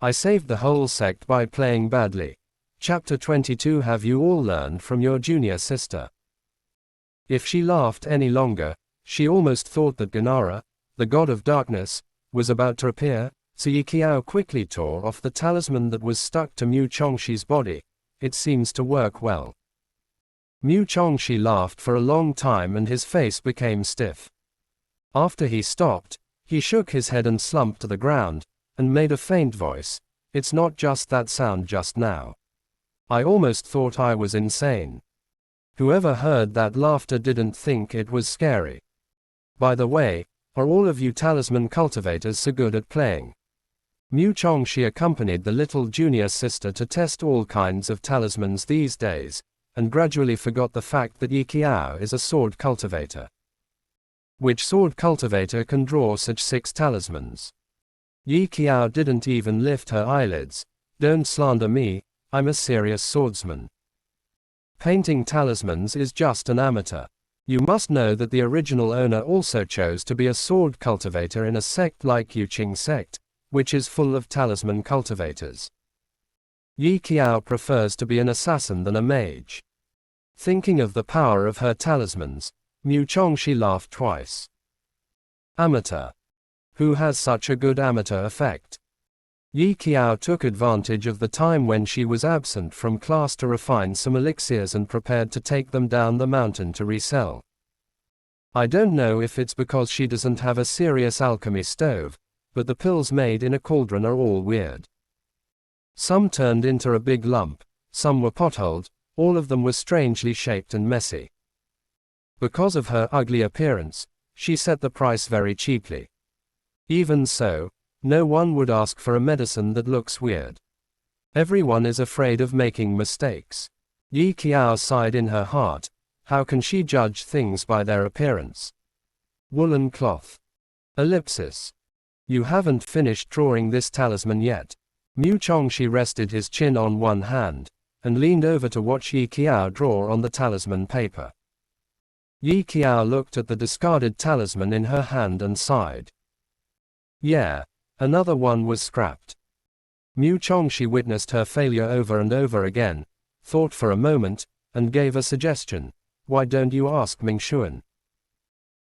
I saved the whole sect by playing badly. Chapter 22. Have you all learned from your junior sister? If she laughed any longer, she almost thought that Ganara, the god of darkness, was about to appear, so Yi Qiao quickly tore off the talisman that was stuck to Mu Chongxi's body. It seems to work well. Mu Chongxi laughed for a long time and his face became stiff. After he stopped, he shook his head and slumped to the ground, and made a faint voice. It's not just that sound just now. I almost thought I was insane. Whoever heard that laughter didn't think it was scary. By the way, are all of you talisman cultivators so good at playing? Mu Chongxi accompanied the little junior sister to test all kinds of talismans these days, and gradually forgot the fact that Yi Qiao is a sword cultivator. Which sword cultivator can draw such 6 talismans? Yi Qiao didn't even lift her eyelids. Don't slander me, I'm a serious swordsman. Painting talismans is just an amateur. You must know that the original owner also chose to be a sword cultivator in a sect like Yuqing Sect, which is full of talisman cultivators. Yi Qiao prefers to be an assassin than a mage. Thinking of the power of her talismans, Mu Chongxi laughed twice. Amateur. Who has such a good amateur effect? Yi Qiao took advantage of the time when she was absent from class to refine some elixirs and prepared to take them down the mountain to resell. I don't know if it's because she doesn't have a serious alchemy stove, but the pills made in a cauldron are all weird. Some turned into a big lump, some were potholed, all of them were strangely shaped and messy. Because of her ugly appearance, she set the price very cheaply. Even so, no one would ask for a medicine that looks weird. Everyone is afraid of making mistakes. Yi Qiao sighed in her heart. How can she judge things by their appearance? Woolen cloth. Ellipsis. You haven't finished drawing this talisman yet. Mu Chongxi rested his chin on one hand, and leaned over to watch Yi Qiao draw on the talisman paper. Yi Qiao looked at the discarded talisman in her hand and sighed. Yeah, another one was scrapped. Mu Chongxi witnessed her failure over and over again, thought for a moment, and gave a suggestion. Why don't you ask Mingxuan?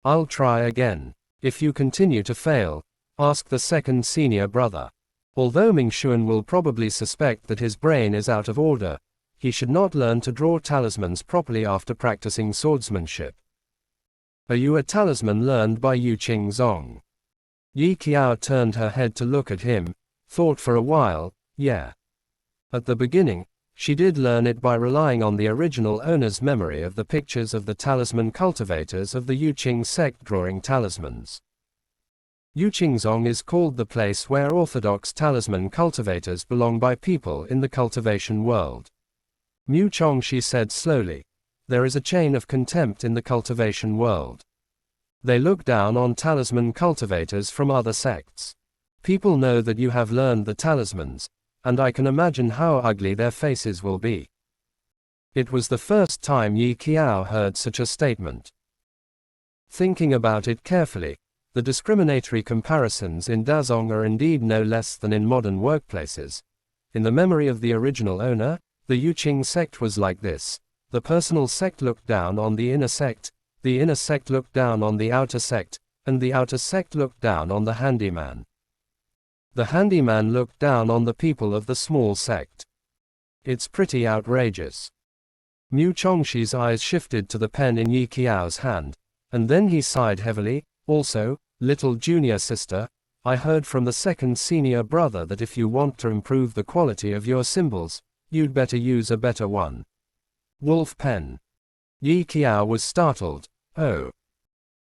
I'll try again. If you continue to fail, ask the second senior brother. Although Mingxuan will probably suspect that his brain is out of order, he should not learn to draw talismans properly after practicing swordsmanship. Are you a talisman learned by Yuqing Zong? Yi Qiao turned her head to look at him, thought for a while. Yeah. At the beginning, she did learn it by relying on the original owner's memory of the pictures of the talisman cultivators of the Yuqing sect drawing talismans. Yuqingzong is called the place where orthodox talisman cultivators belong by people in the cultivation world. Mu Chongxi said slowly. There is a chain of contempt in the cultivation world. They look down on talisman cultivators from other sects. People know that you have learned the talismans, and I can imagine how ugly their faces will be. It was the first time Yi Qiao heard such a statement. Thinking about it carefully, the discriminatory comparisons in Dazong are indeed no less than in modern workplaces. In the memory of the original owner, the Yuqing sect was like this. The personal sect looked down on the inner sect looked down on the outer sect, and the outer sect looked down on the handyman. The handyman looked down on the people of the small sect. It's pretty outrageous. Mu Chongxi's eyes shifted to the pen in Yi Qiao's hand, and then he sighed heavily. Also, little junior sister, I heard from the second senior brother that if you want to improve the quality of your symbols, you'd better use a better one. Wolf pen. Yi Qiao was startled. Oh.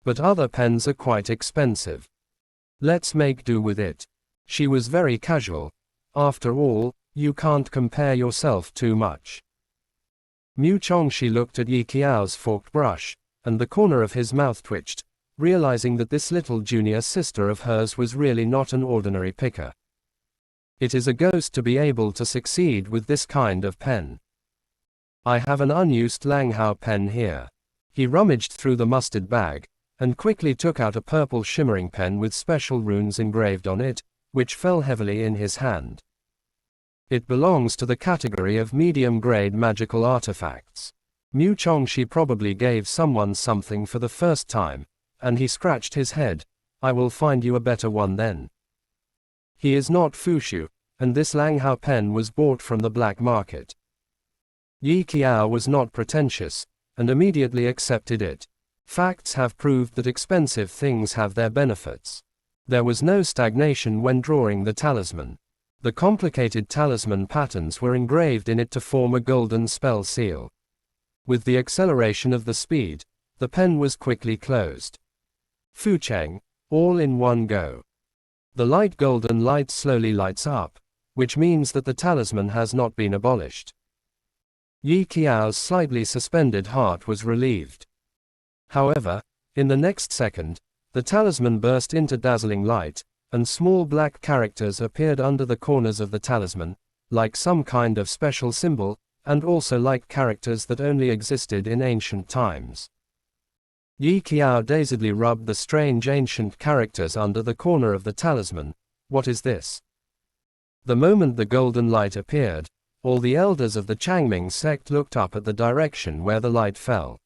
But other pens are quite expensive. Let's make do with it. She was very casual. After all, you can't compare yourself too much. Mu Chongxi looked at Yi Qiao's forked brush, and the corner of his mouth twitched, realizing that this little junior sister of hers was really not an ordinary picker. It is a ghost to be able to succeed with this kind of pen. I have an unused Langhao pen here. He rummaged through the mustard bag, and quickly took out a purple shimmering pen with special runes engraved on it, which fell heavily in his hand. It belongs to the category of medium-grade magical artifacts. Mu Chongxi probably gave someone something for the first time, and he scratched his head. I will find you a better one then. He is not Fushu, and this Langhao pen was bought from the black market. Yi Qiao was not pretentious, and immediately accepted it. Facts have proved that expensive things have their benefits. There was no stagnation when drawing the talisman. The complicated talisman patterns were engraved in it to form a golden spell seal. With the acceleration of the speed, the pen was quickly closed. Fu Cheng, all in one go. The light golden light slowly lights up, which means that the talisman has not been abolished. Yi Qiao's slightly suspended heart was relieved. However, in the next second, the talisman burst into dazzling light, and small black characters appeared under the corners of the talisman, like some kind of special symbol, and also like characters that only existed in ancient times. Yi Qiao dazedly rubbed the strange ancient characters under the corner of the talisman. What is this? The moment the golden light appeared, all the elders of the Changming sect looked up at the direction where the light fell.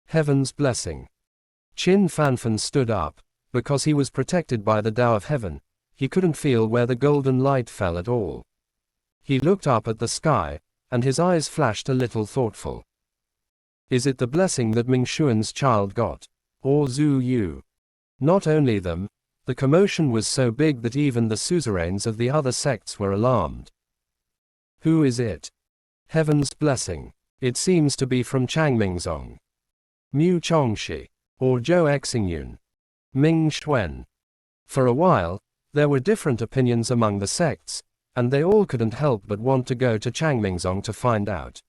Heaven's blessing. Qin Fanfan stood up. Because he was protected by the Tao of Heaven, he couldn't feel where the golden light fell at all. He looked up at the sky, and his eyes flashed a little thoughtful. Is it the blessing that Ming Xuan's child got? Or Zhu Yu? Not only them, the commotion was so big that even the suzerains of the other sects were alarmed. Who is it? Heaven's blessing. It seems to be from Changmingzong. Mu Chongxi. Or Zhou Xingyun. Ming Xuan. For a while, there were different opinions among the sects, and they all couldn't help but want to go to Changmingzong to find out.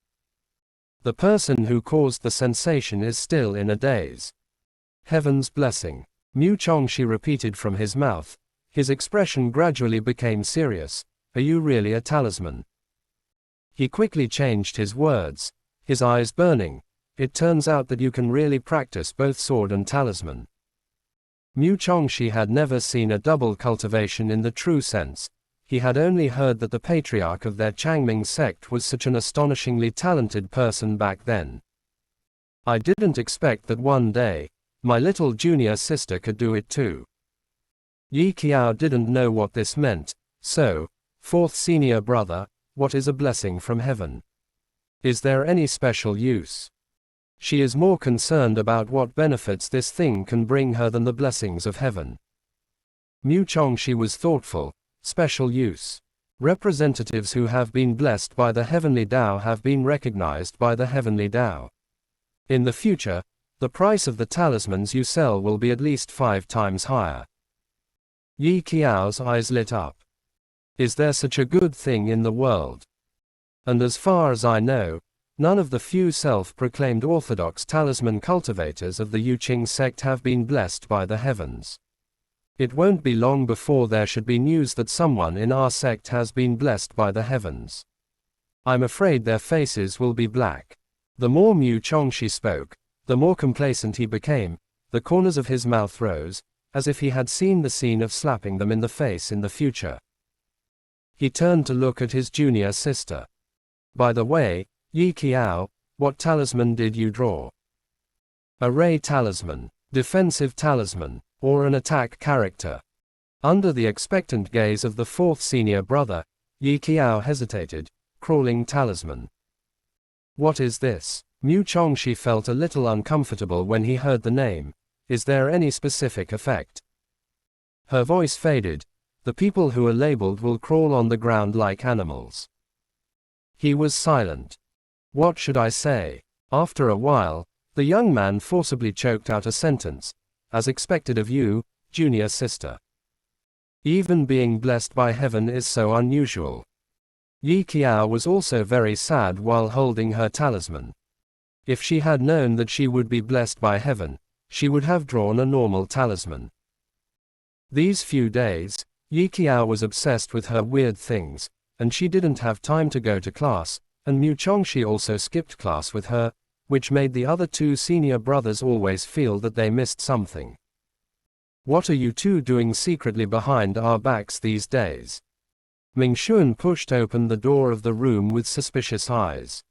The person who caused the sensation is still in a daze. Heaven's blessing. Mu Chongxi repeated from his mouth. His expression gradually became serious. Are you really a talisman? He quickly changed his words, his eyes burning. It turns out that you can really practice both sword and talisman. Mu Chongxi had never seen a double cultivation in the true sense. He had only heard that the patriarch of their Changming sect was such an astonishingly talented person back then. I didn't expect that one day, my little junior sister could do it too. Yi Qiao didn't know what this meant, so, fourth senior brother, what is a blessing from heaven? Is there any special use? She is more concerned about what benefits this thing can bring her than the blessings of heaven. Mu Chongxi was thoughtful. Special use. Representatives who have been blessed by the heavenly Tao have been recognized by the heavenly Tao. In the future, the price of the talismans you sell will be at least 5 times higher. Yi Qiao's eyes lit up. Is there such a good thing in the world? And as far as I know, none of the few self-proclaimed orthodox talisman cultivators of the Yuqing sect have been blessed by the heavens. It won't be long before there should be news that someone in our sect has been blessed by the heavens. I'm afraid their faces will be black. The more Mu Chongxi spoke, the more complacent he became. The corners of his mouth rose, as if he had seen the scene of slapping them in the face in the future. He turned to look at his junior sister. By the way, Yi Qiao, what talisman did you draw? A ray talisman, defensive talisman, or an attack character? Under the expectant gaze of the fourth senior brother, Yi Qiao hesitated. Crawling talisman. What is this? Mu Chongxi felt a little uncomfortable when he heard the name. Is there any specific effect? Her voice faded. The people who are labeled will crawl on the ground like animals. He was silent. What should I say? After a while, the young man forcibly choked out a sentence. As expected of you, junior sister. Even being blessed by heaven is so unusual. Yi Qiao was also very sad while holding her talisman. If she had known that she would be blessed by heaven, she would have drawn a normal talisman. These few days, Yi Qiao was obsessed with her weird things, and she didn't have time to go to class, and Mu Chongxi also skipped class with her, which made the other 2 senior brothers always feel that they missed something. What are you two doing secretly behind our backs these days? Ming Xuan pushed open the door of the room with suspicious eyes.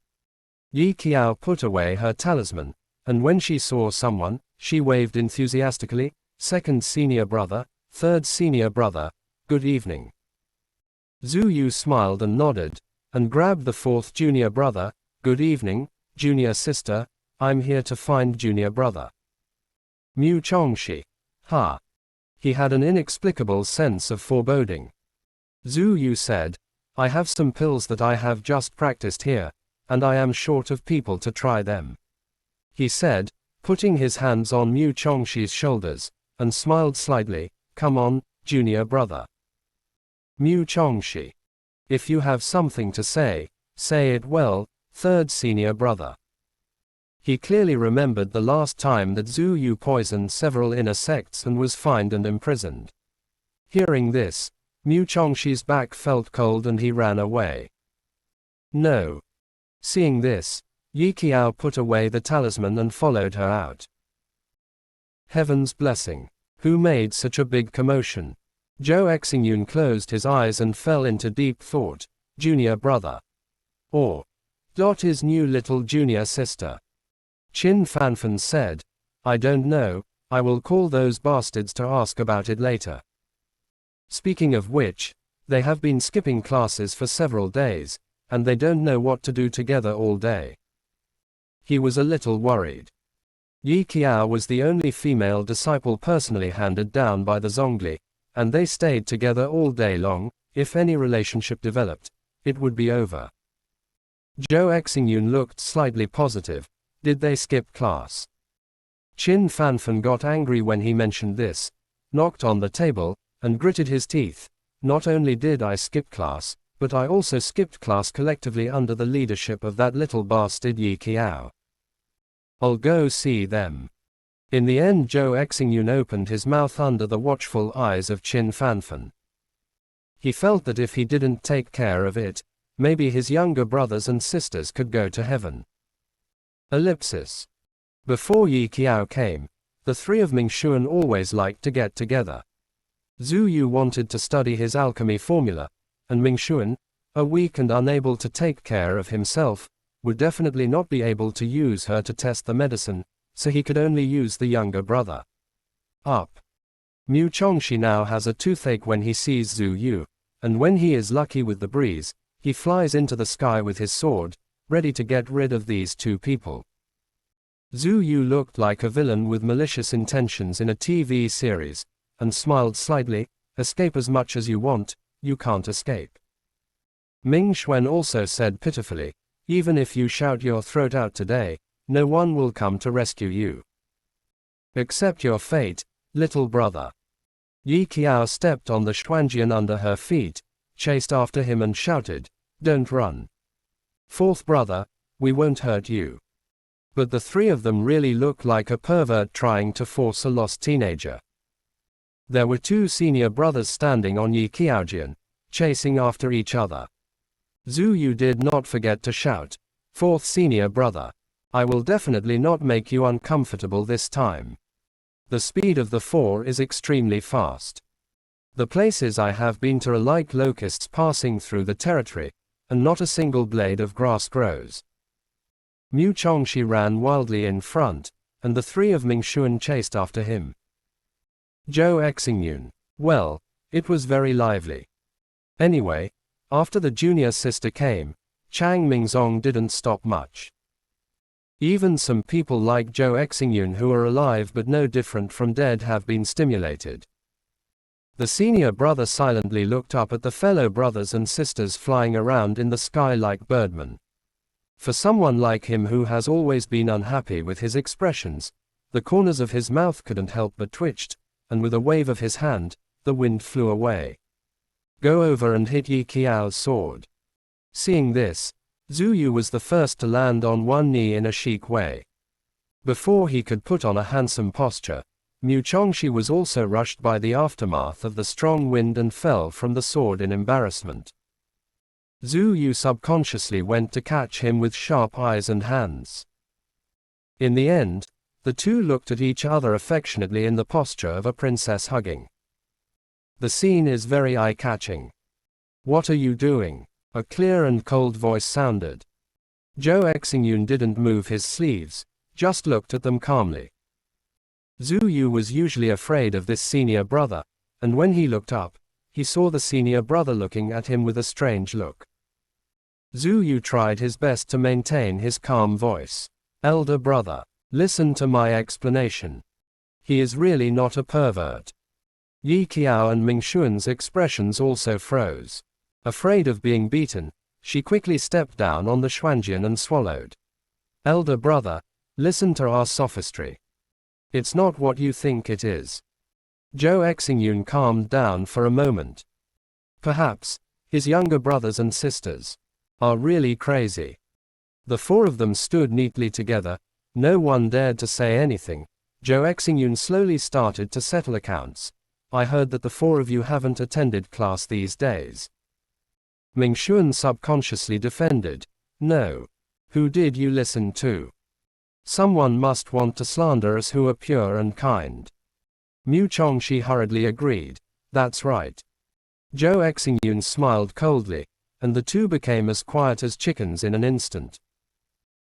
Yi Qiao put away her talisman, and when she saw someone, she waved enthusiastically, "Second senior brother, third senior brother, good evening." Zhu Yu smiled and nodded, and grabbed the fourth junior brother, "Good evening, junior sister, I'm here to find junior brother." Mu Chongxi. Ha! He had an inexplicable sense of foreboding. Zhu Yu said, "I have some pills that I have just practiced here, and I am short of people to try them," he said, putting his hands on Mu Chongxi's shoulders, and smiled slightly. "Come on, junior brother." Mu Chongxi. "If you have something to say it well, third senior brother." He clearly remembered the last time that Zhu Yu poisoned several inner sects and was fined and imprisoned. Hearing this, Mu Chongxi's back felt cold and he ran away. No. Seeing this, Yi Qiao put away the talisman and followed her out. Heaven's blessing. Who made such a big commotion? Zhou Exingyun closed his eyes and fell into deep thought. Junior brother. Or. His new little junior sister. Qin Fanfan said, "I don't know, I will call those bastards to ask about it later." Speaking of which, they have been skipping classes for several days, and they don't know what to do together all day. He was a little worried. Yi Qiao was the only female disciple personally handed down by the Zhongli, and they stayed together all day long. If any relationship developed, it would be over. Zhou Exingyun looked slightly positive. Did they skip class? Qin Fanfan got angry when he mentioned this, knocked on the table, and gritted his teeth. "Not only did I skip class, but I also skipped class collectively under the leadership of that little bastard Yi Qiao. I'll go see them." In the end, Zhou Exingyun opened his mouth under the watchful eyes of Qin Fanfan. He felt that if he didn't take care of it, maybe his younger brothers and sisters could go to heaven. Ellipsis. Before Yi Qiao came, the three of Ming Xuan always liked to get together. Zhu Yu wanted to study his alchemy formula, and Ming Xuan, a weak and unable to take care of himself, would definitely not be able to use her to test the medicine, so he could only use the younger brother. Up. Mu Chongxi now has a toothache when he sees Zhu Yu, and when he is lucky with the breeze, he flies into the sky with his sword, ready to get rid of these two people. Zhu Yu looked like a villain with malicious intentions in a TV series, and smiled slightly. "Escape as much as you want, you can't escape." Ming Xuan also said pitifully, "Even if you shout your throat out today, no one will come to rescue you. Accept your fate, little brother." Yi Qiao stepped on the Xuanjian under her feet, chased after him and shouted, "Don't run. Fourth brother, we won't hurt you." But the three of them really looked like a pervert trying to force a lost teenager. There were two senior brothers standing on Yi Qiaojian, chasing after each other. Zhu Yu did not forget to shout, "Fourth senior brother, I will definitely not make you uncomfortable this time. The speed of the four is extremely fast. The places I have been to are like locusts passing through the territory, and not a single blade of grass grows." Mu Chongxi ran wildly in front, and the three of Ming Xuan chased after him. Zhou Exingyun. Well, it was very lively. Anyway, after the junior sister came, Chang Mingzong didn't stop much. Even some people like Zhou Exingyun who are alive but no different from dead have been stimulated. The senior brother silently looked up at the fellow brothers and sisters flying around in the sky like birdmen. For someone like him who has always been unhappy with his expressions, the corners of his mouth couldn't help but twitched, and with a wave of his hand, the wind flew away. "Go over and hit Yi Qiao's sword." Seeing this, Zhu Yu was the first to land on one knee in a chic way. Before he could put on a handsome posture, Mu Chongxi was also rushed by the aftermath of the strong wind and fell from the sword in embarrassment. Zhu Yu subconsciously went to catch him with sharp eyes and hands. In the end, the two looked at each other affectionately in the posture of a princess hugging. The scene is very eye-catching. What are you doing? A clear and cold voice sounded. Zhou Exingyun didn't move his sleeves, just looked at them calmly. Zhu Yu was usually afraid of this senior brother, and when he looked up, he saw the senior brother looking at him with a strange look. Zhu Yu tried his best to maintain his calm voice. Elder brother, listen to my explanation. He is really not a pervert. Yi Qiao and Ming Xuan's expressions also froze. Afraid of being beaten, she quickly stepped down on the Xuanjian and swallowed. Elder brother, listen to our sophistry. It's not what you think it is. Zhou Exingyun calmed down for a moment. Perhaps his younger brothers and sisters are really crazy. The four of them stood neatly together, no one dared to say anything. Zhou Exingyun slowly started to settle accounts. I heard that the four of you haven't attended class these days. Ming Xuan subconsciously defended. No. Who did you listen to? Someone must want to slander us who are pure and kind. Mu Chongxi hurriedly agreed. That's right. Zhou Exingyun smiled coldly, and the two became as quiet as chickens in an instant.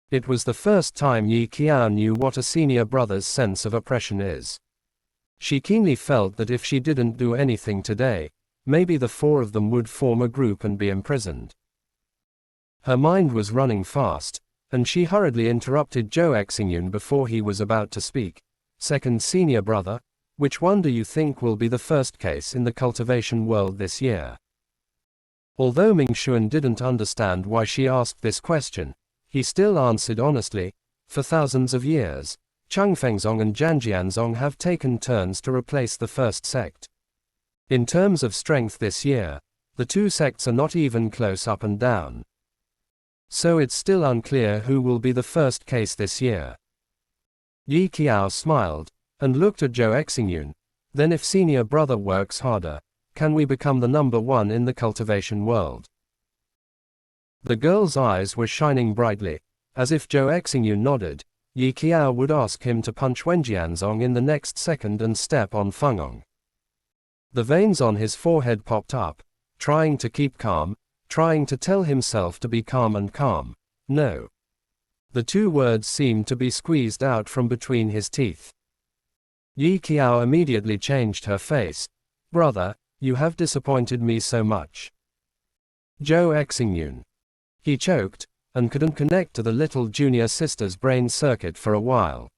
It was the first time Yi Qiao knew what a senior brother's sense of oppression is. She keenly felt that if she didn't do anything today, maybe the four of them would form a group and be imprisoned. Her mind was running fast, and she hurriedly interrupted Zhou Exingyun before he was about to speak. Second senior brother, which one do you think will be the first case in the cultivation world this year? Although Ming Xuan didn't understand why she asked this question, he still answered honestly. For thousands of years, Changfengzong and Zhanjianzong have taken turns to replace the first sect. In terms of strength this year, the two sects are not even close up and down. So it's still unclear who will be the first case this year. Yi Qiao smiled, and looked at Zhou Exingyun. Then if senior brother works harder, can we become the number one in the cultivation world? The girl's eyes were shining brightly, as if Zhou Exingyun nodded, Yi Qiao would ask him to punch Wenjianzong in the next second and step on Fengong. The veins on his forehead popped up, trying to keep calm, trying to tell himself to be calm and calm. No. The two words seemed to be squeezed out from between his teeth. Yi Qiao immediately changed her face. Brother, you have disappointed me so much. Zhou Exingyun. He choked, and couldn't connect to the little junior sister's brain circuit for a while.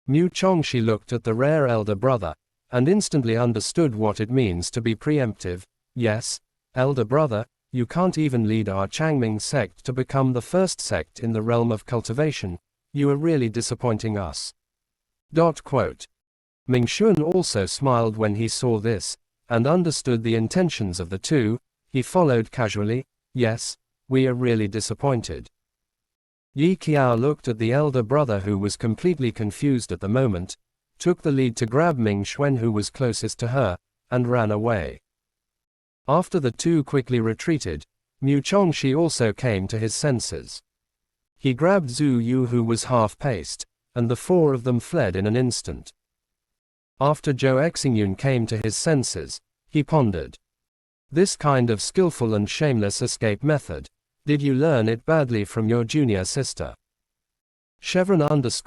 Mu Chongxi looked at the rare elder brother, and instantly understood what it means to be preemptive. Yes, elder brother, you can't even lead our Changming sect to become the first sect in the realm of cultivation. You are really disappointing us. Ming Xuan also smiled when he saw this, and understood the intentions of the two. He followed casually. Yes, we are really disappointed. Yi Qiao looked at the elder brother who was completely confused at the moment, took the lead to grab Ming Xuan who was closest to her, and ran away. After the two quickly retreated, Mu Chongxi also came to his senses. He grabbed Zhu Yu who was half-paced, and the four of them fled in an instant. After Zhou Exingyun came to his senses, he pondered. This kind of skillful and shameless escape method, did you learn it badly from your junior sister? Chevron